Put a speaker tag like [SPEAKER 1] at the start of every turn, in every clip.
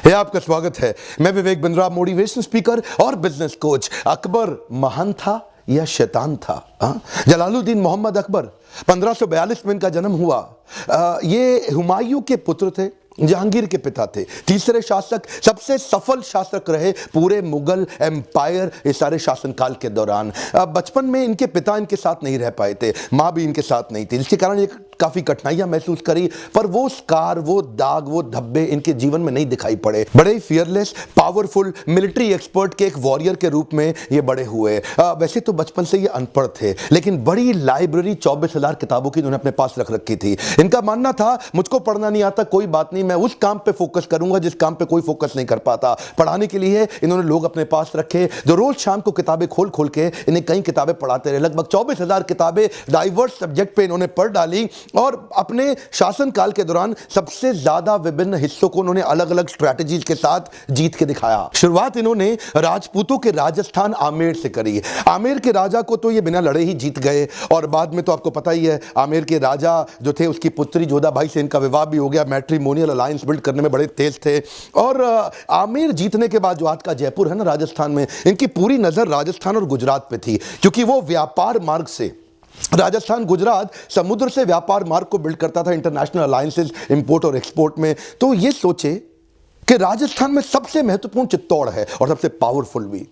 [SPEAKER 1] है आपका स्वागत है। मैं विवेक बिंद्रा, मोटिवेशन स्पीकर और बिजनेस कोच। अकबर महान था या शैतान था? जलालुद्दीन मोहम्मद अकबर 1542 में इनका जन्म हुआ। ये हुमायूं के पुत्र थे, जहांगीर के पिता थे, तीसरे शासक, सबसे सफल शासक रहे पूरे मुगल एम्पायर इस सारे शासनकाल के दौरान। बचपन में इनके पिता इनके साथ नहीं रह पाए थे, माँ भी इनके साथ नहीं थी, जिसके कारण ये काफी कठिनाइयां महसूस करी, पर वो स्कार, वो दाग, वो धब्बे इनके जीवन में नहीं दिखाई पड़े। बड़े फियरलेस, पावरफुल, मिलिट्री एक्सपर्ट के एक वॉरियर के रूप में ये बड़े हुए। वैसे तो बचपन से ये अनपढ़ थे, लेकिन बड़ी लाइब्रेरी 24,000 किताबों की इन्होंने अपने पास रख रखी थी। इनका मानना था मुझको पढ़ना नहीं आता, कोई बात नहीं, मैं उस काम पे फोकस करूंगा जिस काम पे कोई फोकस नहीं कर पाता। पढ़ाने के लिए इन्होंने लोग अपने पास रखे जो रोज शाम को किताबें खोल खोल के इन्हें कई किताबें पढ़ाते रहे। लगभग 24,000 किताबें डाइवर्स सब्जेक्ट पे इन्होंने पढ़ डाली और अपने शासनकाल के दौरान सबसे ज्यादा विभिन्न हिस्सों को उन्होंने अलग अलग स्ट्रैटेजीज के साथ जीत के दिखाया। शुरुआत इन्होंने राजपूतों के राजस्थान आमेर से करी। आमेर के राजा को तो ये बिना लड़े ही जीत गए और बाद में तो आपको पता ही है, आमेर के राजा जो थे उसकी पुत्री जोधाबाई से इनका विवाह भी हो गया। मैट्रिमोनियल अलायंस बिल्ड करने में बड़े तेज थे। और आमेर जीतने के बाद जो आज का जयपुर है ना राजस्थान में, इनकी पूरी नजर राजस्थान और गुजरात पे थी, क्योंकि वो व्यापार मार्ग से राजस्थान गुजरात समुद्र से व्यापार मार्ग को बिल्ड करता था, इंटरनेशनल अलायंसेस इंपोर्ट और एक्सपोर्ट में। तो ये सोचे कि राजस्थान में सबसे महत्वपूर्ण चित्तौड़ है और सबसे पावरफुल भी।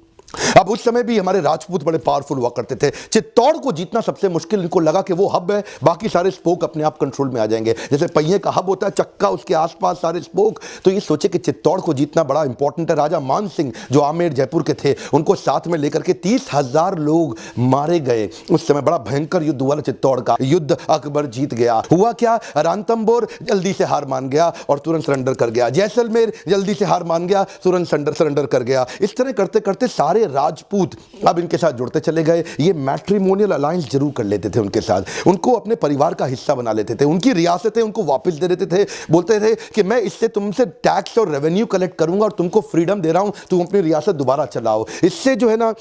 [SPEAKER 1] अब उस समय भी हमारे राजपूत बड़े पावरफुल हुआ करते थे। चित्तौड़ को जीतना सबसे मुश्किल, इनको लगा कि वो हब है, बाकी सारे स्पोक अपने आप कंट्रोल में आ जाएंगे। जैसे पहिए का हब होता है, चक्का, उसके आसपास सारे स्पोक। तो ये सोचे कि चित्तौड़ को जीतना बड़ा इंपॉर्टेंट है। राजा मान सिंह जो आमेर जयपुर के थे, उनको साथ में लेकर के 30,000 लोग मारे गए। उस समय बड़ा भयंकर युद्ध हुआ चित्तौड़ का। युद्ध अकबर जीत गया। हुआ क्या, रणथंभौर जल्दी से हार मान गया और तुरंत सरेंडर कर गया। जैसलमेर जल्दी से हार मान गया, तुरंत सरेंडर कर गया। इस तरह करते करते सारे राजपूत अब इनके साथ जुड़ते चले गए। ये मैट्रिमोनियल अलायंस जरूर कर लेते थे उनके साथ, उनको अपने परिवार का हिस्सा बना लेते थे, उनकी रियासतें उनको वापस दे देते थे। बोलते थे कि मैं इससे तुमसे टैक्स और रेवेन्यू कलेक्ट करूंगा और तुमको फ्रीडम दे रहा हूं, तुम अपनी रियासत दोबारा चलाओ। इससे जो है ना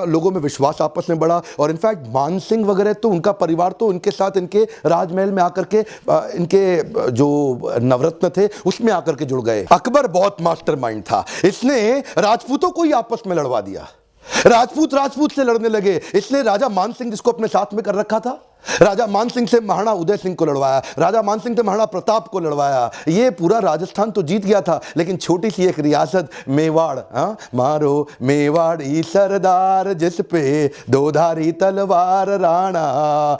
[SPEAKER 1] लोगों में विश्वास आपस में बढ़ा। और इनफैक्ट मान सिंह वगैरह तो उनका परिवार तो इनके साथ इनके राजमहल में आकर के इनके जो नवरत्न थे उसमें आकर के जुड़ गए। अकबर बहुत मास्टरमाइंड था, इसने राजपूतों को ही आपस में लड़वा दिया। राजपूत राजपूत से लड़ने लगे। इसने राजा मान सिंह जिसको अपने साथ में कर रखा था, राजा मान सिंह से महाराणा उदय सिंह को लड़वाया, राजा मान सिंह से महाराणा प्रताप को लड़वाया। ये पूरा राजस्थान तो जीत गया था, लेकिन छोटी सी एक रियासत मेवाड़, मारो मेवाड़ी सरदार जिस पे दोधारी तलवार राणा,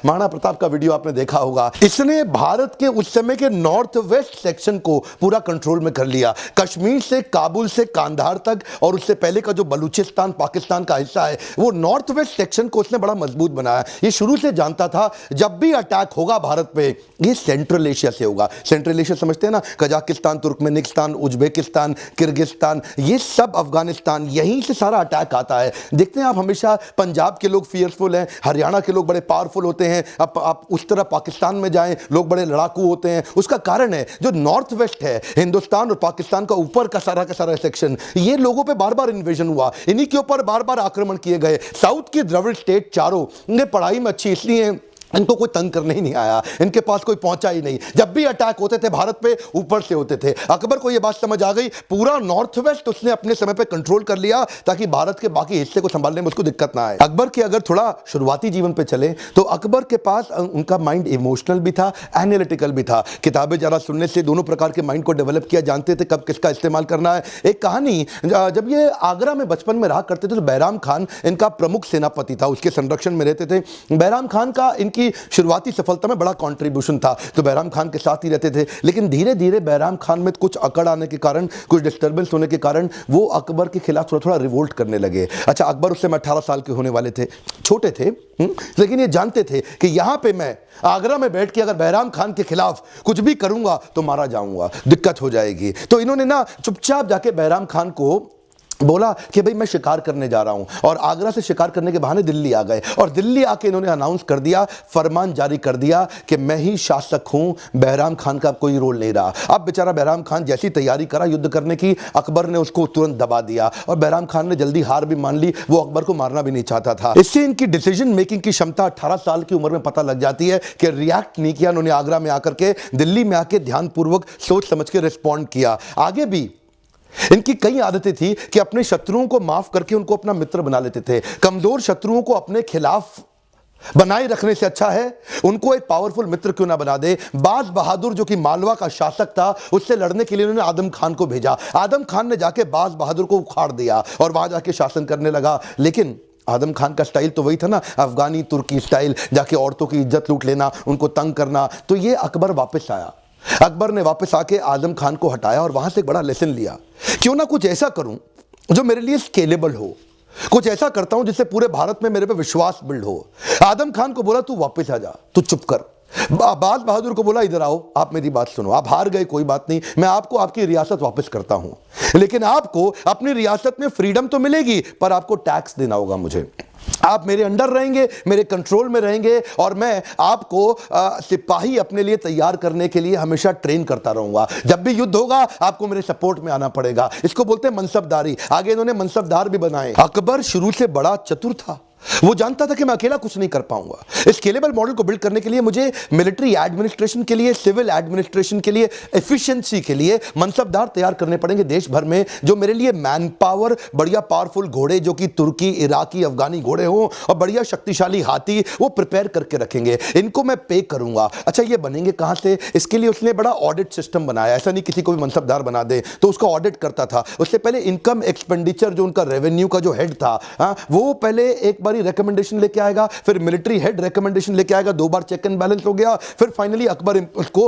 [SPEAKER 1] महाराणा प्रताप का वीडियो आपने देखा होगा। इसने भारत के उस समय के नॉर्थ वेस्ट सेक्शन को पूरा कंट्रोल में कर लिया। कश्मीर से काबुल से कांधार तक और उससे पहले का जो बलूचिस्तान पाकिस्तान का हिस्सा है, वो नॉर्थ वेस्ट सेक्शन को उसने बड़ा मजबूत बनाया। ये शुरू से जानता था जब भी अटैक होगा भारत पे, ये सेंट्रल एशिया से होगा। सेंट्रल एशिया समझते हैं ना, कजाकिस्तान, तुर्कमेनिस्तान, उज्बेकिस्तान, किर्गिस्तान, ये सब, अफगानिस्तान, यहीं से सारा अटैक आता है। देखते हैं आप, हमेशा पंजाब के लोग फियरफुल हैं, हरियाणा के लोग बड़े पावरफुल होते हैं। अब आप उस तरह पाकिस्तान में जाएं, लोग बड़े लड़ाकू होते हैं। उसका कारण है जो नॉर्थ वेस्ट है, हिंदुस्तान और पाकिस्तान का ऊपर का सारा सेक्शन, ये लोगों पे बार बार इन्वेजन हुआ, इन्हीं के ऊपर बार बार आक्रमण किए गए। साउथ की द्रविड़ स्टेट चारों, इन्हें पढ़ाई में अच्छी इसलिए इनको कोई तंग करने ही नहीं आया, इनके पास कोई पहुंचा ही नहीं। जब भी अटैक होते थे भारत पे, ऊपर से होते थे। अकबर को यह बात समझ आ गई, पूरा नॉर्थ वेस्ट उसने अपने समय पे कंट्रोल कर लिया ताकि भारत के बाकी हिस्से को संभालने में उसको दिक्कत ना आए। अकबर के अगर थोड़ा शुरुआती जीवन पे चले तो अकबर के पास उनका माइंड इमोशनल भी था, एनालिटिकल भी था। किताबें जरा सुनने से दोनों प्रकार के माइंड को डेवलप किया, जानते थे कब किसका इस्तेमाल करना है। एक कहानी, जब ये आगरा में बचपन में रहा करते थे तो बैराम खान इनका प्रमुख सेनापति था, उसके संरक्षण में रहते थे। बैराम खान का इनकी शुरुआती सफलता में बड़ा कंट्रीब्यूशन था, तो बैराम खान के साथ ही रहते थे। लेकिन धीरे धीरे बैराम खान में कुछ अकड़ आने के कारण, कुछ डिस्टर्बेंस होने के कारण वो अकबर के खिलाफ थोड़ा थोड़ा रिवोल्ट करने लगे। अच्छा, अकबर उस समय 18 साल के होने वाले थे, छोटे थे, लेकिन ये जानते थे कि यहां पे मैं आगरा में बैठ के अगर बैराम खान के खिलाफ कुछ भी करूंगा तो मारा जाऊंगा, दिक्कत हो जाएगी। तो इन्होंने ना चुपचाप जाके बैराम खान को बोला कि भाई मैं शिकार करने जा रहा हूं, और आगरा से शिकार करने के बहाने दिल्ली आ गए। और दिल्ली आके इन्होंने अनाउंस कर दिया, फरमान जारी कर दिया कि मैं ही शासक हूं, बैराम खान का कोई रोल नहीं रहा। अब बेचारा बैराम खान जैसी तैयारी करा युद्ध करने की, अकबर ने उसको तुरंत दबा दिया और बैराम खान ने जल्दी हार भी मान ली। वो अकबर को मारना भी नहीं चाहता था। इससे इनकी डिसीजन मेकिंग की क्षमता 18 साल की उम्र में पता लग जाती है कि रिएक्ट नहीं किया उन्होंने। आगरा में आकर के, दिल्ली में आके ध्यानपूर्वक सोच समझ के रिस्पॉन्ड किया। आगे भी इनकी कई आदतें थी कि अपने शत्रुओं को माफ करके उनको अपना मित्र बना लेते थे। कमजोर शत्रुओं को अपने खिलाफ बनाए रखने से अच्छा है उनको एक पावरफुल मित्र क्यों ना बना दे। बाज बहादुर जो कि मालवा का शासक था, उससे लड़ने के लिए उन्होंने आदम खान को भेजा। आदम खान ने जाके बाज बहादुर को उखाड़ दिया और वहां जाके शासन करने लगा। लेकिन आदम खान का स्टाइल तो वही था ना, अफगानी तुर्की स्टाइल, जाके औरतों की इज्जत लूट लेना, उनको तंग करना। तो ये अकबर वापस आया। अकबर ने वापस आके आदम खान को हटाया और वहां से एक बड़ा लेसन लिया, क्यों ना कुछ ऐसा करूं जो मेरे लिए स्केलेबल हो, कुछ ऐसा करता हूं जिससे पूरे भारत में मेरे पे विश्वास बिल्ड हो। आदम खान को बोला तू वापस आ जा, तू चुप कर। बाज बहादुर को बोला इधर आओ, आप मेरी बात सुनो, आप हार गए कोई बात नहीं, मैं आपको आपकी रियासत वापस करता हूं, लेकिन आपको अपनी रियासत में फ्रीडम तो मिलेगी पर आपको टैक्स देना होगा मुझे। आप मेरे अंडर रहेंगे, मेरे कंट्रोल में रहेंगे और मैं आपको सिपाही अपने लिए तैयार करने के लिए हमेशा ट्रेन करता रहूंगा। जब भी युद्ध होगा आपको मेरे सपोर्ट में आना पड़ेगा। इसको बोलते हैं मनसबदारी। आगे इन्होंने मनसबदार भी बनाए। अकबर शुरू से बड़ा चतुर था, वो जानता था कि मैं अकेला कुछ नहीं कर पाऊंगा। स्केलेबल मॉडल को बिल्ड करने के लिए मुझे मिलिट्री एडमिनिस्ट्रेशन के लिए, सिविल एडमिनिस्ट्रेशन के लिए, एफिशिएंसी के लिए मनसबदार तैयार करने पड़ेंगे देश भर में, जो मेरे लिए मैन पावर, बढ़िया पावरफुल घोड़े जो कि तुर्की, इराकी, अफगानी घोड़े हों और बढ़िया शक्तिशाली हाथी वो प्रिपेयर करके रखेंगे। इनको मैं पे करूंगा। अच्छा ये बनेंगे कहां से? इसके लिए उसने बड़ा ऑडिट सिस्टम बनाया। ऐसा नहीं किसी को भी मनसबदार बना दे, तो उसका ऑडिट करता था। उससे पहले इनकम एक्सपेंडिचर जो उनका रेवेन्यू का जो हेड था, वो पहले एक रिकमेंडेशन लेके आएगा, फिर मिलिट्री हेड रिकमेंडेशन लेके आएगा, 2 बार चेक एंड बैलेंस हो गया, फिर फाइनली अकबर उसको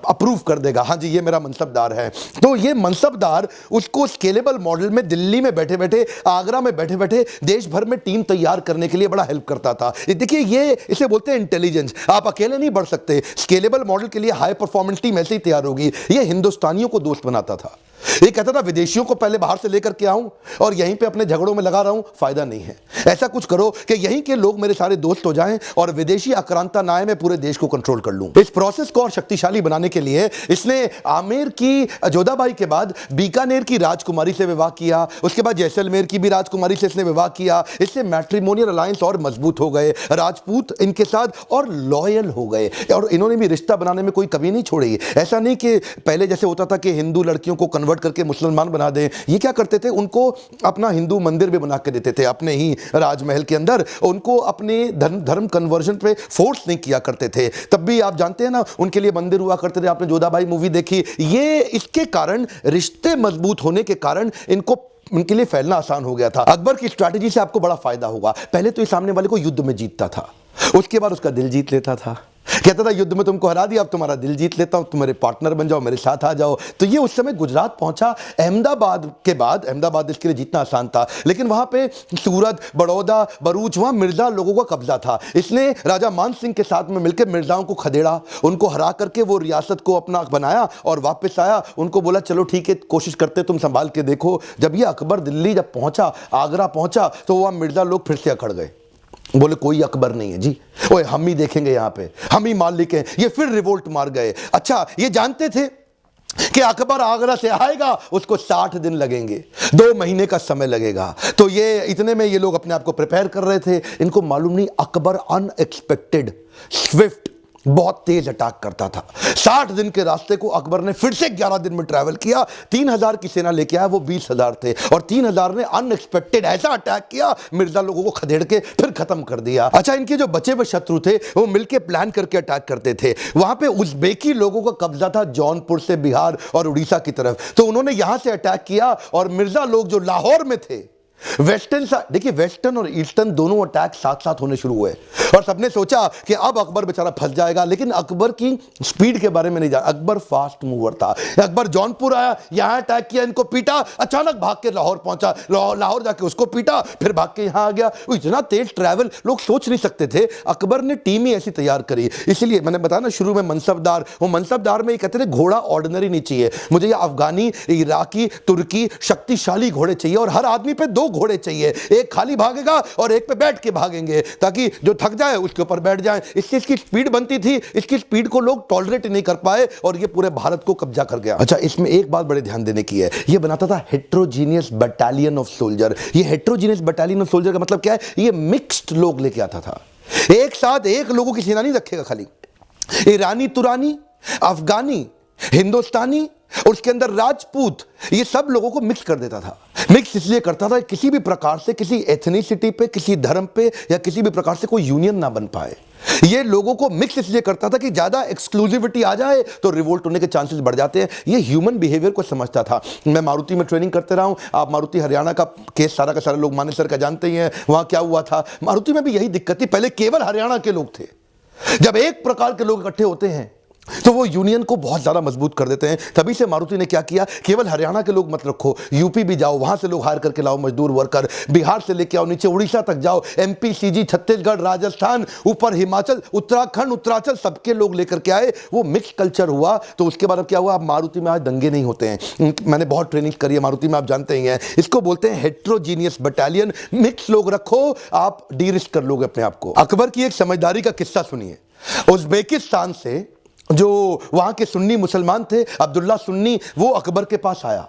[SPEAKER 1] अप्रूव कर देगा, हाँ जी ये मेरा मनसबदार है। तो ये मनसबदार उसको स्केलेबल मॉडल में दिल्ली में बैठे बैठे, आगरा में बैठे बैठे देश भर में टीम तैयार करने के लिए बड़ा हेल्प करता था। देखिए ये इसे बोलते हैं इंटेलिजेंस। आप अकेले नहीं बढ़ सकते। स्केलेबल मॉडल के लिए हाई परफॉर्मेंस टीम ऐसे ही तैयार होगी। ये हिंदुस्तानियों को दोस्त बनाता था। ये कहता था विदेशियों को पहले बाहर से लेकर के आऊं और यहीं पे अपने झगड़ों में लगा रहा हूं, फायदा नहीं है। ऐसा कुछ करो कि यहीं के लोग मेरे सारे दोस्त हो जाएं और विदेशी आक्रांता ना आए, मैं पूरे देश को कंट्रोल कर लूं। इस प्रोसेस को और शक्तिशाली बनाने के लिए इसने आमेर की जोधाबाई के बाद बीकानेर की राजकुमारी से विवाह किया। उसके बाद जैसलमेर की भी राजकुमारी से इसने विवाह किया। इससे मैट्रिमोनियल अलायंस और मजबूत हो गए। राजपूत इनके साथ और लॉयल हो गए और इन्होंने भी रिश्ता बनाने में कोई कमी नहीं छोड़ी। ऐसा नहीं कि पहले जैसे होता था कि हिंदू लड़कियों को कन्वर्ट करके मुसलमान बना दें। ये क्या करते थे, उनको अपना हिंदू मंदिर भी बना के देते थे अपने ही राजमहल के अंदर। उनको अपने धर्म कन्वर्जन पे फोर्स नहीं किया करते थे। तब भी आप जानते हैं ना उनके लिए मंदिर हुआ करते थे। आपने जोधाबाई मूवी देखी। ये इसके कारण, रिश्ते मजबूत होने के कारण इनको उनके लिए फैलना आसान हो गया था। अकबर की स्ट्रैटेजी से आपको बड़ा फायदा होगा। पहले तो ये सामने वाले को युद्ध में जीतता था, उसके बाद उसका दिल जीत लेता था। कहता था युद्ध में तुमको हरा दिया, अब तुम्हारा दिल जीत लेता हूं, तुम मेरे पार्टनर बन जाओ, मेरे साथ आ जाओ। तो ये उस समय गुजरात पहुंचा। अहमदाबाद के बाद, अहमदाबाद इसके लिए जीतना आसान था, लेकिन वहां पे सूरत, बड़ौदा, भरूच, वहां मिर्जा लोगों का कब्जा था। इसने राजा मान सिंह के साथ में मिलकर मिर्जाओं को खदेड़ा, उनको हरा करके वो रियासत को अपना बनाया और वापस आया। उनको बोला चलो ठीक है, कोशिश करते, तुम संभाल के देखो। जब ये अकबर दिल्ली जब पहुंचा, आगरा पहुंचा, तो वहां मिर्जा लोग फिर से अकड़ गए। बोले कोई अकबर नहीं है जी, ओए हम ही देखेंगे, यहाँ पे हम ही मालिक हैं। ये फिर रिवोल्ट मार गए। अच्छा ये जानते थे कि अकबर आगरा से आएगा, उसको 60 दिन लगेंगे, 2 महीने का समय लगेगा। तो ये इतने में ये लोग अपने आप को प्रिपेयर कर रहे थे। इनको मालूम नहीं अकबर अनएक्सपेक्टेड, स्विफ्ट, बहुत तेज अटैक करता था। 60 दिन के रास्ते को अकबर ने फिर से 11 दिन में ट्रैवल किया। 3000 की सेना लेके आया, वो 20,000 थे और 3000 ने अनएक्सपेक्टेड ऐसा अटैक किया, मिर्जा लोगों को खदेड़ के फिर खत्म कर दिया। अच्छा इनके जो बचे हुए शत्रु थे वो मिलके प्लान करके अटैक करते थे। वहां पे उज़्बेकी लोगों का कब्जा था जौनपुर से बिहार और उड़ीसा की तरफ, तो उन्होंने यहां से अटैक किया और मिर्जा लोग जो लाहौर में थे, वेस्टर्न, देखिए वेस्टर्न और ईस्टर्न दोनों अटैक साथ साथ होने शुरू हुए और सबने सोचा कि अब अकबर बेचारा फंस जाएगा। लेकिन अकबर की स्पीड के बारे में नहीं जाना। अकबर फास्ट मूवर था। अकबर जौनपुर आया, यहां अटैक किया, इनको पीटा, अचानक भाग के लाहौर पहुंचा, लाहौर जाके उसको पीटा, फिर भाग के यहां आ गया। वो इतना तेज ट्रैवल लोग सोच नहीं सकते थे। अकबर ने टीम ही ऐसी तैयार करी। इसलिए मैंने बताया ना शुरू में मनसबदार, वो मनसबदार में ये कहते थे घोड़ा ऑर्डिनरी नहीं चाहिए, मुझे ये अफगानी, इराकी, तुर्की शक्तिशाली घोड़े चाहिए और हर आदमी पे 2 घोड़े चाहिए, एक खाली भागेगा और एक पे बैठ के भागेंगे, ताकि जो थक जाए उसके ऊपर बैठ जाए। इससे इसकी स्पीड बनती थी। इसकी स्पीड को लोग टॉलरेट नहीं कर पाए और ये पूरे भारत को कब्जा कर गया। अच्छा इसमें एक बात बड़े ध्यान देने की है, ये बनाता था हेट्रोजीनियस बटालियन ऑफ सोल्जर। ये हेट्रोजीनियस बटालियन ऑफ सोल्जर का मतलब क्या है, ये मिक्स्ड लोग लेके आता था। एक साथ एक लोगों की सेना नहीं रखेगा खाली। ईरानी, तुरानी, अफगानी, हिंदुस्तानी और उसके अंदर राजपूत, ये सब लोगों को मिक्स कर देता था। मिक्स इसलिए करता था किसी भी प्रकार से किसी एथनिसिटी पे, किसी धर्म पे या किसी भी प्रकार से कोई यूनियन ना बन पाए। ये लोगों को मिक्स इसलिए करता था कि ज्यादा एक्सक्लूसिविटी आ जाए तो रिवोल्ट होने के चांसेस बढ़ जाते हैं। ये ह्यूमन बिहेवियर को समझता था। मैं मारुति में ट्रेनिंग करते रहा हूं, आप मारुति हरियाणा का केस सारा का सारा लोग माने सर का जानते ही हैं। वहां क्या हुआ था, मारुति में भी यही दिक्कत थी। पहले केवल हरियाणा के लोग थे। जब एक प्रकार के लोग इकट्ठे होते हैं तो वो यूनियन को बहुत ज्यादा मजबूत कर देते हैं। तभी से मारुति ने क्या किया, केवल हरियाणा के लोग मत रखो, यूपी भी जाओ, वहां से लोग हायर करके लाओ मजदूर वर्कर, बिहार से लेके आओ नीचे उड़ीसा तक जाओ, एमपी, सीजी, छत्तीसगढ़, राजस्थान, ऊपर हिमाचल, उत्तराखंड, उत्तरांचल, सबके लोग लेकर के आए। वो मिक्स कल्चर हुआ। तो उसके बाद अब क्या हुआ, अब मारुति में आज दंगे नहीं होते हैं। मैंने बहुत ट्रेनिंग करी है मारुति में, आप जानते ही हैं। इसको बोलते हैं हेट्रोजीनियस बटालियन। मिक्स लोग रखो, आप डी रिस्क कर लोगे अपने आप को। अकबर की एक समझदारी का किस्सा सुनिए। उज्बेकिस्तान से जो वहां के सुन्नी मुसलमान थे, अब्दुल्ला सुन्नी, वो अकबर के पास आया।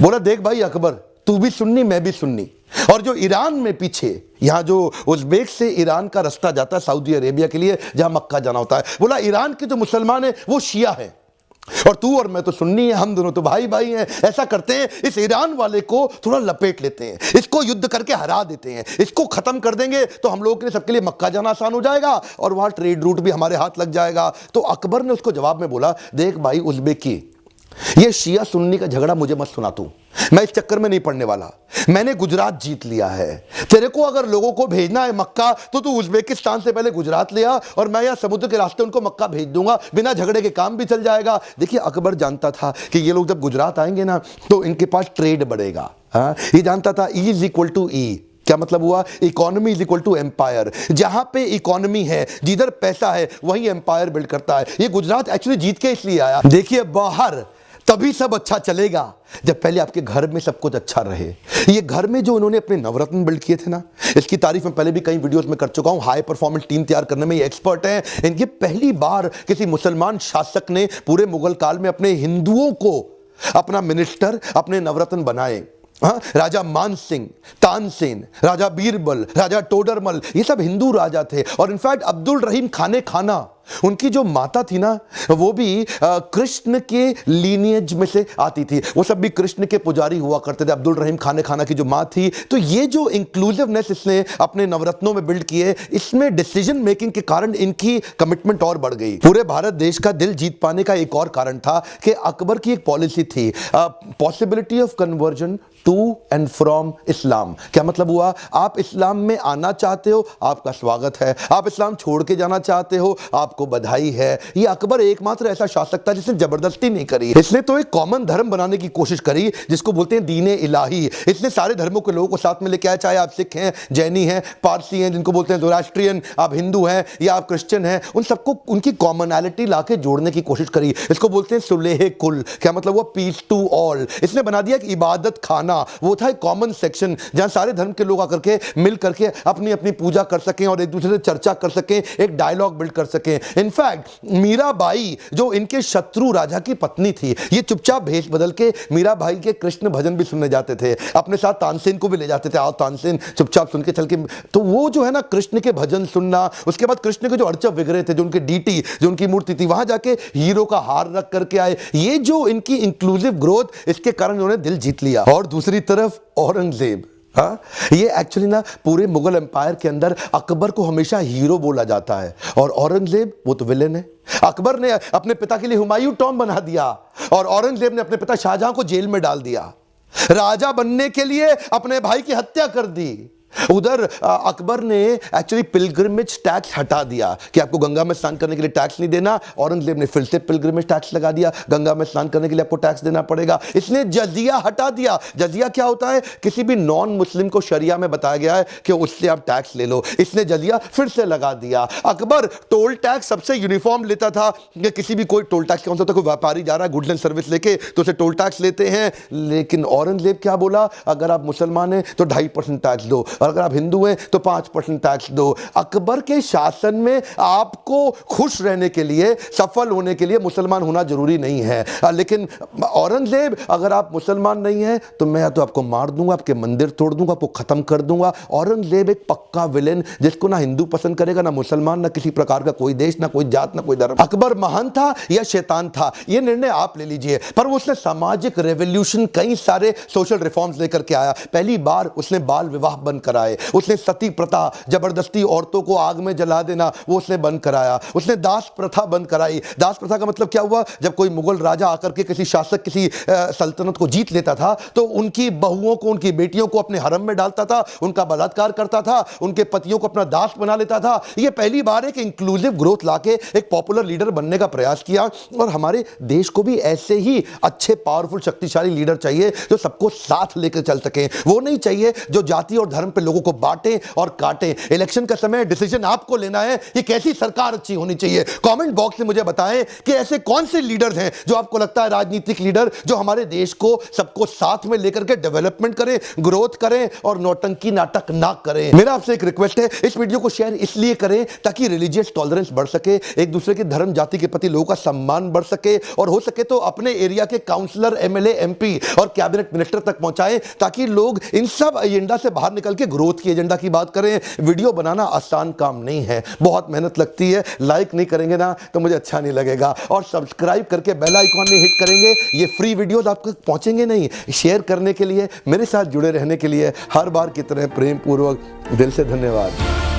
[SPEAKER 1] बोला देख भाई अकबर, तू भी सुन्नी मैं भी सुन्नी, और जो ईरान में पीछे यहां जो उज्बेक से ईरान का रास्ता जाता है सऊदी अरेबिया के लिए, जहां मक्का जाना होता है, बोला ईरान के जो मुसलमान है वो शिया है और तू और मैं तो सुन्नी है, हम दोनों तो भाई भाई हैं। ऐसा करते हैं, इस ईरान वाले को थोड़ा लपेट लेते हैं, इसको युद्ध करके हरा देते हैं, इसको खत्म कर देंगे तो हम लोगों के लिए, सबके लिए मक्का जाना आसान हो जाएगा और वहां ट्रेड रूट भी हमारे हाथ लग जाएगा। तो अकबर ने उसको जवाब में बोला, देख भाई उज्बेकी, ये शिया सुन्नी का झगड़ा मुझे मत सुना तू, मैं इस चक्कर में नहीं पड़ने वाला। मैंने गुजरात जीत लिया है। तेरे को अगर लोगों को भेजना है मक्का तो तू उज्बेकिस्तान से पहले गुजरात ले आ और मैं यहाँ समुद्र के रास्ते उनको मक्का भेज दूंगा, बिना झगड़े के काम भी चल जाएगा। देखिए अकबर जानता था कि ये लोग जब गुजरात आएंगे ना तो इनके पास ट्रेड बढ़ेगा। ये जानता था E is equal to E। क्या मतलब हुआ, economy is equal to empire. जहां पे इकोनॉमी है, जिधर पैसा है, वही एम्पायर बिल्ड करता है। ये गुजरात एक्चुअली जीत के इसलिए आया। देखिए बाहर तभी सब अच्छा चलेगा जब पहले आपके घर में सब कुछ अच्छा रहे। ये घर में जो उन्होंने अपने नवरत्न बिल्ड किए थे ना, इसकी तारीफ मैं पहले भी कई वीडियोस में कर चुका हूं। हाई परफॉर्मेंस टीम तैयार करने में ये एक्सपर्ट हैं। इनकी पहली बार किसी मुसलमान शासक ने पूरे मुगल काल में अपने हिंदुओं को अपना मिनिस्टर, अपने नवरत्न बनाए। राजा मान सिंह, तानसेन, राजा बीरबल, राजा टोडरमल, ये सब हिंदू राजा थे। और इनफैक्ट अब्दुल रहीम खाने खाना, उनकी जो माता थी ना, वो भी कृष्ण के लीनियज में से आती थी। वो सब भी कृष्ण के पुजारी हुआ करते थे। अब्दुल रहीम खाने खाना की जो माँ थी। तो ये जो इंक्लूसिवनेस इसने अपने नवरत्नों में बिल्ड किए, इसमें डिसीजन मेकिंग के कारण इनकी कमिटमेंट और बढ़ गई। पूरे भारत देश का दिल जीत पाने का एक और कारण था कि अकबर की एक पॉलिसी थी, possibility of conversion to and from Islam. क्या मतलब हुआ, आप इस्लाम में आना चाहते हो, आपका स्वागत है। आप इस्लाम छोड़ के जाना चाहते हो, आपको बधाई है। ये अकबर एकमात्र ऐसा शासक था जिसने जबरदस्ती नहीं करी। इसने तो एक कॉमन धर्म बनाने की कोशिश करी, जिसको बोलते हैं दीन इलाही। इसने सारे धर्मों के लोगों को साथ में लेके आया, चाहे आप सिख हैं, जैनी हैं, पारसी हैं, जिनको बोलते हैं ज़ोरास्ट्रियन, आप हिंदू हैं या आप क्रिश्चियन हैं, उन सबको उनकी कॉमनैलिटी लाके जोड़ने की कोशिश करी। इसको बोलते हैं सुलेह कुल। क्या मतलब हुआ, पीस टू ऑल। इसने बना दिया कि इबादत खाना वो था एक कॉमन सेक्शन, जहां सारे धर्म के लोग आकर के मिल करके अपनी अपनी पूजा कर सकें और एक दूसरे से चर्चा कर सकें, एक डायलॉग बिल्ड कर सकें। इनफैक्ट मीराबाई जो इनके शत्रु राजा की पत्नी थी, ये चुपचाप भेष बदल के मीराबाई के कृष्ण भजन भी सुनने जाते थे। अपने साथ तानसेन को भी ले जाते थे, आओ तानसेन चुपचाप सुन के चल के। तो वो जो है ना कृष्ण के भजन सुनना, उसके बाद कृष्ण के जो अर्चक विग्रह थे, जो उनके डीटी, जो उनकी मूर्ति थी, वहां जाके हीरो का हार रख करके आए। ये जो इनकी इंक्लूसिव ग्रोथ, इसके कारण उन्होंने दिल जीत लिया। और दूसरी तरफ औरंगजेब, ये एक्चुअली ना पूरे मुगल एम्पायर के अंदर अकबर को हमेशा हीरो बोला जाता है और औरंगजेब वो तो विलेन है। अकबर ने अपने पिता के लिए हुमायूं टॉम बना दिया और औरंगजेब ने अपने पिता शाहजहां को जेल में डाल दिया। राजा बनने के लिए अपने भाई की हत्या कर दी। उधर अकबर ने एक्चुअली पिलग्रिमेज टैक्स हटा दिया कि आपको गंगा में स्नान करने के लिए टैक्स नहीं देना। औरंगजेब ने फिर से पिलग्रिमेज टैक्स लगा दिया, गंगा में स्नान करने के लिए आपको टैक्स देना पड़ेगा। इसने जजिया हटा दिया। जजिया क्या होता है, किसी भी नॉन मुस्लिम को शरिया में बताया गया है कि उससे आप टैक्स ले लो। इसने जजिया फिर से लगा दिया। अकबर टोल टैक्स सबसे यूनिफॉर्म लेता था कि किसी भी कोई टोल टैक्स कौन सा होता है, कोई व्यापारी जा रहा है गुड्स एंड सर्विस लेके तो उसे टोल टैक्स लेते हैं। लेकिन औरंगजेब क्या बोला, अगर आप मुसलमान हैं तो 2.5% टैक्स दो, और अगर आप हिंदू हैं तो 5% टैक्स दो। अकबर के शासन में आपको खुश रहने के लिए, सफल होने के लिए मुसलमान होना जरूरी नहीं है। लेकिन औरंगजेब, अगर आप मुसलमान नहीं हैं तो मैं या तो आपको मार दूंगा, आपके मंदिर तोड़ दूंगा, आपको खत्म कर दूंगा। औरंगजेब एक पक्का विलेन, जिसको ना हिंदू पसंद करेगा, ना मुसलमान, ना किसी प्रकार का कोई देश, ना कोई जात, ना कोई धर्म। अकबर महान था या शैतान था, यह निर्णय आप ले लीजिए। पर वो उसने सामाजिक रेवोल्यूशन, कई सारे सोशल रिफॉर्म्स लेकर के आया। पहली बार उसने बाल विवाह बंद कराए, उसने सती प्रथा, जबरदस्ती औरतों को आग में जला देना, वो उसने बंद कराया। उसने दास प्रथा बंद कराई। दास प्रथा का मतलब क्या हुआ? जब कोई मुगल राजा आकर के किसी शासक, किसी सल्तनत को जीत लेता था तो उनकी बहुओं को, उनकी बेटियों को अपने हरम में डालता था, उनका बलात्कार करता था, उनके पतियों को अपना दास बना लेता था। यह पहली बार एक इंक्लूसिव ग्रोथ लाके एक पॉपुलर लीडर बनने का प्रयास किया। और हमारे देश को भी ऐसे ही अच्छे, पावरफुल, शक्तिशाली लीडर चाहिए जो सबको साथ लेकर चल सके। वो नहीं चाहिए जो जाति और धर्म पे लोगों को बांटे और काटे। इलेक्शन का समय, डिसीजन आपको लेना है कि कैसी सरकार अच्छी होनी चाहिए। कमेंट बॉक्स में मुझे बताएं कि ऐसे कौन से लीडर्स हैं जो आपको लगता है, राजनीतिक लीडर जो हमारे देश को, सबको साथ में लेकर के डेवलपमेंट करें, ग्रोथ करें और नौटंकी नाटक ना करें। मेरा आपसे एक रिक्वेस्ट है, इस वीडियो को शेयर इसलिए करें ताकि रिलीजियस टॉलरेंस बढ़ सके, एक दूसरे के धर्म जाति के प्रति लोगों का सम्मान बढ़ सके, और हो सके तो अपने एरिया के काउंसलर, एमएलए, एमपी और कैबिनेट मिनिस्टर तक पहुंचाएं ताकि लोग इन सब एजेंडा से बाहर निकल के ग्रोथ की एजेंडा की बात करें। वीडियो बनाना आसान काम नहीं है, बहुत मेहनत लगती है। लाइक नहीं करेंगे ना तो मुझे अच्छा नहीं लगेगा, और सब्सक्राइब करके बेल आइकॉन में हिट करेंगे। ये फ्री वीडियोस आप तक पहुंचेंगे नहीं। शेयर करने के लिए, मेरे साथ जुड़े रहने के लिए हर बार की तरह प्रेम पूर्वक दिल से धन्यवाद।